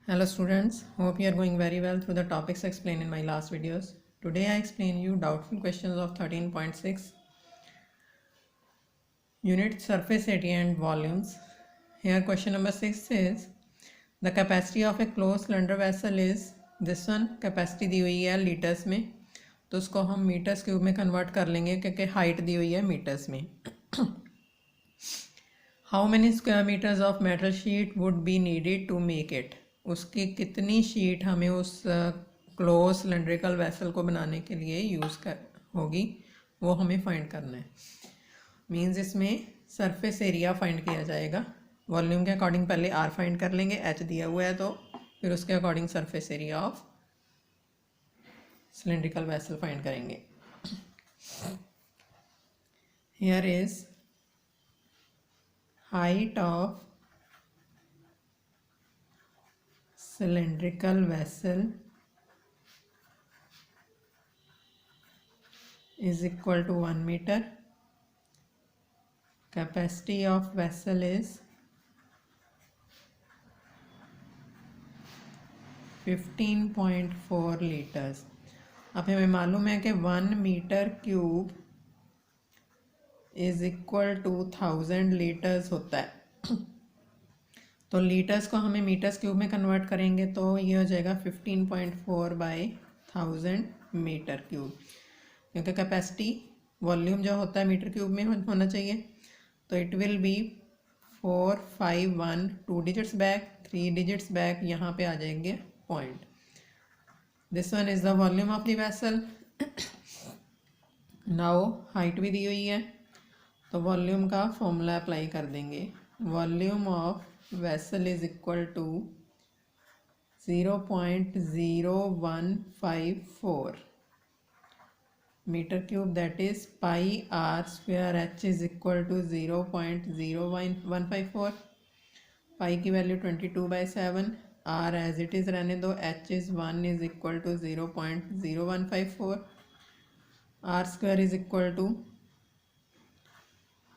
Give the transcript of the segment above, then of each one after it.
Hello students, hope you are going very well through the topics explained in my last videos. Today I explain you doubtful questions of 13.6 unit surface area and volumes. Here question number 6 is the capacity of a closed cylinder vessel is this one. capacity दी हुई है litres में, तो उसको हम metres cube में convert कर लेंगे क्योंकि हाइट दी हुई है मीटर्स में. How many square metres of metal sheet would be needed to make it. उसकी कितनी शीट हमें उस क्लोज सिलेंड्रिकल वेसल को बनाने के लिए यूज़ कर होगी, वो हमें फाइंड करना है. मींस इसमें सरफेस एरिया फाइंड किया जाएगा. वॉल्यूम के अकॉर्डिंग पहले आर फाइंड कर लेंगे, एच दिया हुआ है तो फिर उसके according surface area of cylindrical vessel find करेंगे. Here is height of cylindrical vessel is equal to 1 meter. Capacity of vessel is 15.4 liters. अब हमें मालूम है कि 1 metre cube is equal to 1000 litres होता है. तो लीटर्स को हमें मीटर्स क्यूब में कन्वर्ट करेंगे तो ये हो जाएगा 15.4 बाई 1000 मीटर क्यूब, क्योंकि कैपेसिटी वॉल्यूम जो होता है मीटर क्यूब में होना चाहिए. तो it will be 4 5 1 2 digits back 3 digits back, यहाँ पे आ जाएंगे point. This one is the volume of the vessel. Now height भी दी हुई है तो वॉल्यूम का फॉर्मूला अप्लाई कर देंगे. Volume of vessel is equal to 0.0154 metre cube, that is pi are square. H is equal to 0.0154. Pi की value 22/7. R as it is रहने दो. H is 1 is equal to 0.0154. R square is equal to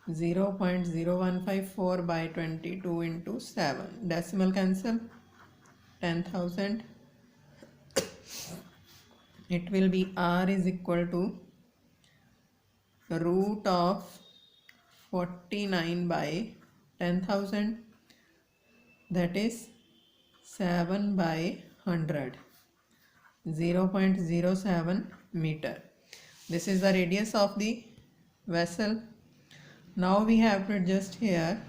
0.0154 by 22 into 7. Decimal cancel. 10,000. It will be R is equal to root of 49 by 10,000. That is 7 by 100. 0.07 meter. This is the radius of the vessel. Now we have to adjust here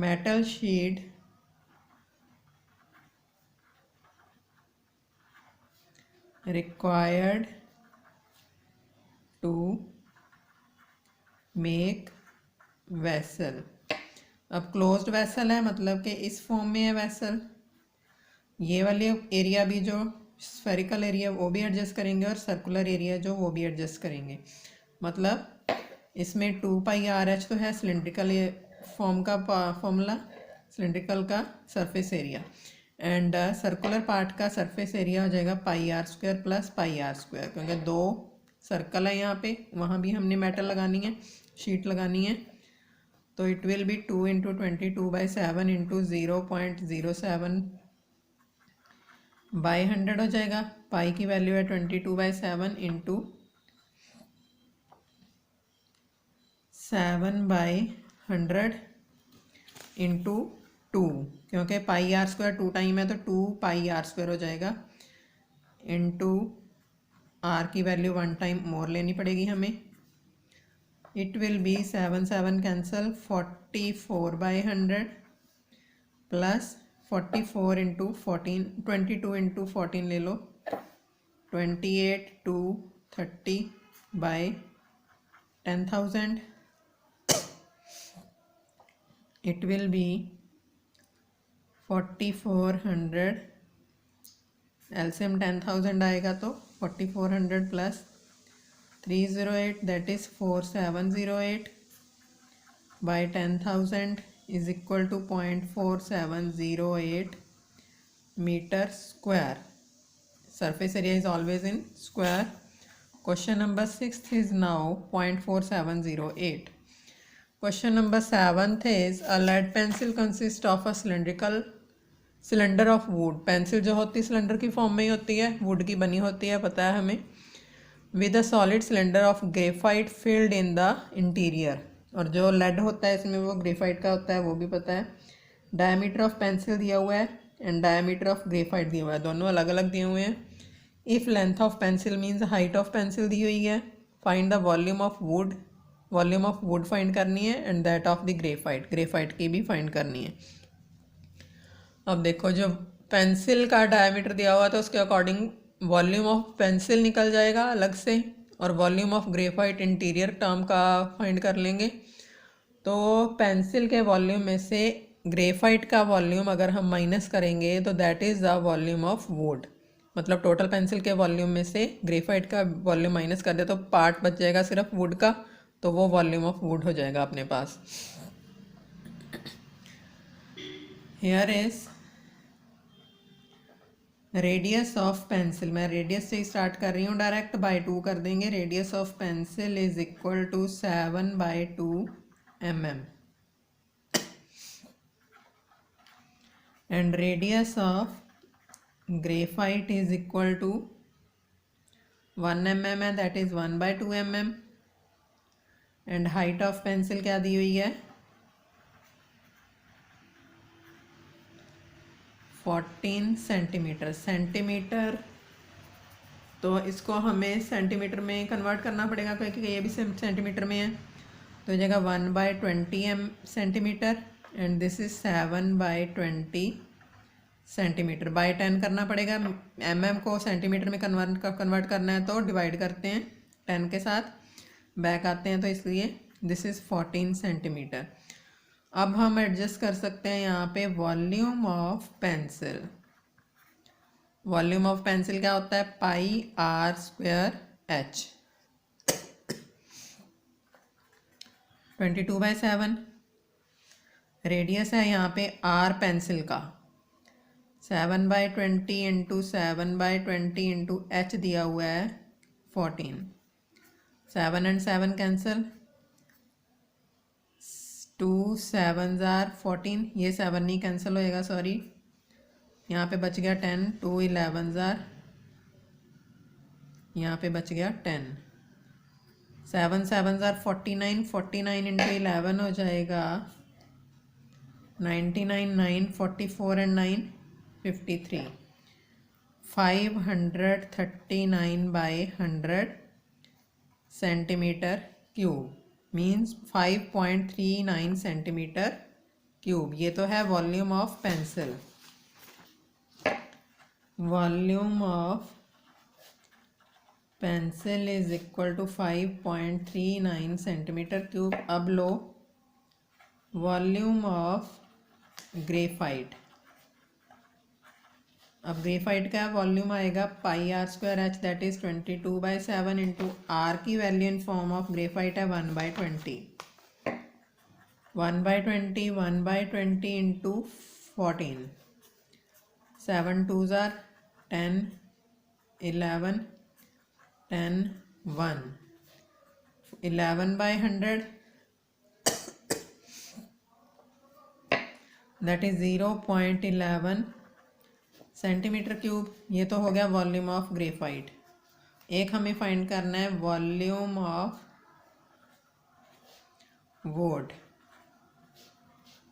metal sheet required to make vessel. अब closed vessel है, मतलब कि इस form में है vessel. ये वाले area भी जो स्फेरिकल एरिया वो भी एडजस्ट करेंगे और सर्कुलर एरिया जो वो भी एडजस्ट करेंगे. मतलब इसमें 2πRH तो है सिलेंड्रिकल फॉर्म का फॉर्मूला, सिलेंड्रिकल का surface area, and circular part का सरफेस एरिया हो जाएगा πr² प्लस πr², क्योंकि दो सर्कल है यहाँ पे, वहाँ भी हमने मेटल लगानी है, शीट लगानी है. तो it will be 2 into 22/7 into 0.07 by 100 हो जाएगा. पाई की वैल्यू है 22/7 इंटू 7/100 इंटू 2, क्योंकि πr², 2 टाइम है तो 2πr² हो जाएगा. इंटू आर की वैल्यू 1 टाइम मोर लेनी पड़ेगी हमें. It will be 7 7 cancel. 44/100 plus 44 into 14, 22 into 14 ले लो, 28 to 30 by 10,000. It will be 4400. LCM 10,000 आएगा तो 4400 plus 308, that is 4708 by 10,000 is equal to 0.4708 meter square. Surface area is always in square. Question number 6 is now 0.4708. Question number 7 is a lead pencil consist of a cylinder of wood. Pencil जो होती है cylinder की form में ही होती है, would की बनी होती है, पता है हमें। With a solid cylinder of graphite filled in the interior, और जो लेड होता है इसमें वो ग्रेफाइट का होता है, वो भी पता है। डायमीटर ऑफ पेंसिल दिया हुआ है एंड डायमीटर ऑफ ग्रेफाइट दिया हुआ है, दोनों अलग अलग दिए हुए हैं। If length of pencil means height of pencil दी हुई है। Find the volume of wood find करनी है and that of the graphite की भी फाइंड करनी है। अब देखो, जो पेंसिल का डायमीटर दिया हुआ है तो उसके अकॉर्डिंग वॉल्यूम ऑफ पेंसिल निकल जाएगा अलग से, और volume of graphite interior term का फाइंड कर लेंगे। तो पेंसिल के वॉल्यूम में से ग्रेफाइट का वॉल्यूम अगर हम माइनस करेंगे तो that is the volume of would. मतलब टोटल पेंसिल के वॉल्यूम में से ग्रेफाइट का वॉल्यूम माइनस कर दे तो पार्ट बच जाएगा सिर्फ वुड का, तो वो वॉल्यूम ऑफ वुड हो जाएगा अपने पास। Here is radius of pencil. मैं रेडियस से ही स्टार्ट कर रही हूँ, डायरेक्ट बाय 2 कर देंगे। Radius of pencil is equal to 7/2 mm and radius of graphite is equal to 1 mm है, that is 1/2 mm and height of pencil क्या दी हुई है 14 सेंटीमीटर। तो इसको हमें सेंटीमीटर में कन्वर्ट करना पड़ेगा क्योंकि ये भी सेंटीमीटर में है। तो जगह 1/20 centimetre and this is 7/20 centimetre. By 10 करना पड़ेगा। को सेंटीमीटर में कन्वर्ट करना है तो डिवाइड करते हैं 10 के साथ, बैक आते हैं, तो इसलिए दिस इज़ 14 सेंटीमीटर। अब हम एडजस्ट कर सकते हैं यहाँ पे volume of pencil. Volume of pencil क्या होता है πr²h 22/7। रेडियस है यहाँ पे r पेंसिल का 7/20 इंटू 7/20 इंटू h दिया हुआ है 14। 7 and 7 कैंसिल, 2 7s are 14। ये 7 नहीं कैंसिल होएगा, सॉरी, यहाँ पे बच गया 10। 2 11s are, यहाँ पे बच गया 10। 7 7s are 49। 49 इंटू 11 हो जाएगा 99। 9 44 and 9 53। 539/100 centimetre cube means 5.39 centimetre cube. ये तो है volume of pencil. Volume of pencil is equal to 5.39 centimetre cube. अब लो वॉल्यूम ऑफ ग्रेफाइट। अब ग्रेफाइट का वॉल्यूम आएगा πr²h that is 22/7 into r की value in form of graphite है 1/20। 1/20 into 14। 7 2s are 10 11 10 1। 11/100 that is 0.11 centimetre cube. ये तो हो गया वॉल्यूम ऑफ ग्रेफाइट। एक हमें फाइंड करना है वॉल्यूम ऑफ वुड।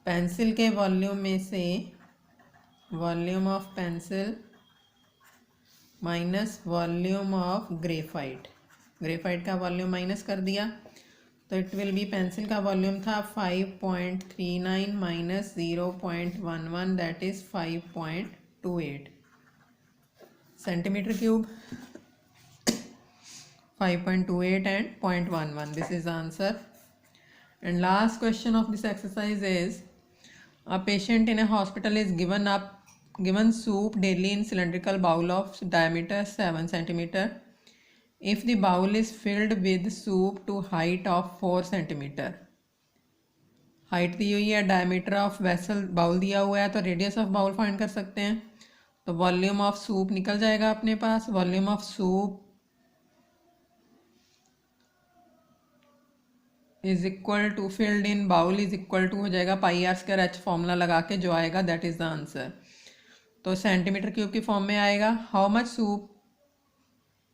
पेंसिल के वॉल्यूम में से volume of pencil minus volume of graphite. Graphite का वॉल्यूम माइनस कर दिया तो इट विल बी, पेंसिल का वॉल्यूम था 5.39 minus 0.11 that is 5.28 centimetre cube. 5.28 and 0.11, this is the answer. And last question of this exercise is a patient in a hospital is given soup daily in cylindrical bowl of diameter 7 centimeter. If the bowl is filled with soup to height of 4 centimeter, height दी हुई है, diameter of vessel bowl दिया हुआ है, तो radius of bowl find कर सकते हैं। तो वॉल्यूम ऑफ सूप निकल जाएगा अपने पास। Volume of soup is equal to filled in bowl is equal to हो जाएगा pi are square h formula लगा के जो आएगा दैट इज़ द आंसर। तो सेंटीमीटर क्यूब की फॉर्म में आएगा। How much soup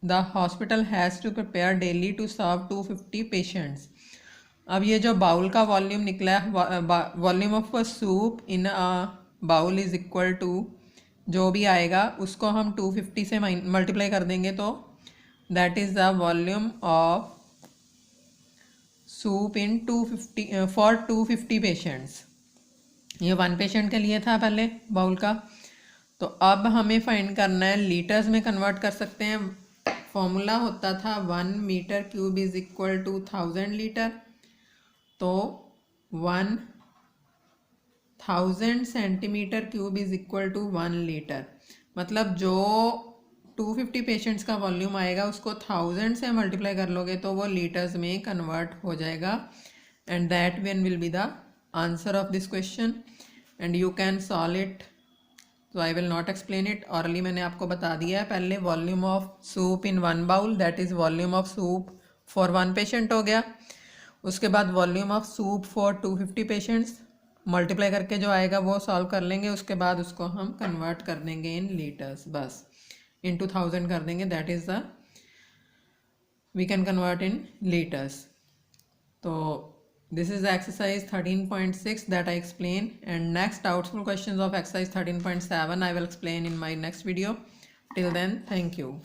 the hospital has to prepare daily to serve 250 patients. अब ये जो बाउल का वॉल्यूम निकला है, volume of soup in a bowl is equal to जो भी आएगा उसको हम 250 से मल्टीप्लाई कर देंगे तो that is the volume of soup in 250 for 250 patients. ये 1 पेशेंट के लिए था पहले बाउल का। तो अब हमें फाइंड करना है, लीटर्स में कन्वर्ट कर सकते हैं। फॉर्मूला होता था 1 metre cube is equal to 1000 litre. तो 1000 centimetre cube is equal to 1 litre. मतलब जो 250 पेशेंट्स का वॉल्यूम आएगा उसको 1000 से मल्टीप्लाई कर लोगे तो वो लीटर्स में कन्वर्ट हो जाएगा। And that one will be the answer of this question and you can solve it. तो I will not explain it, orally मैंने आपको बता दिया है। पहले volume of soup in 1 bowl that is volume of soup for 1 patient हो गया। उसके बाद volume of soup for 250 patients multiply करके जो आएगा वो सॉल्व कर लेंगे। उसके बाद उसको हम कन्वर्ट कर देंगे इन लीटर्स, बस इंटू 1000 कर देंगे, that is the we can convert in litres. तो this is the exercise 13.6 that I explain, and next doubtful questions of exercise 13.7 I will explain in my next video. Till then, thank you.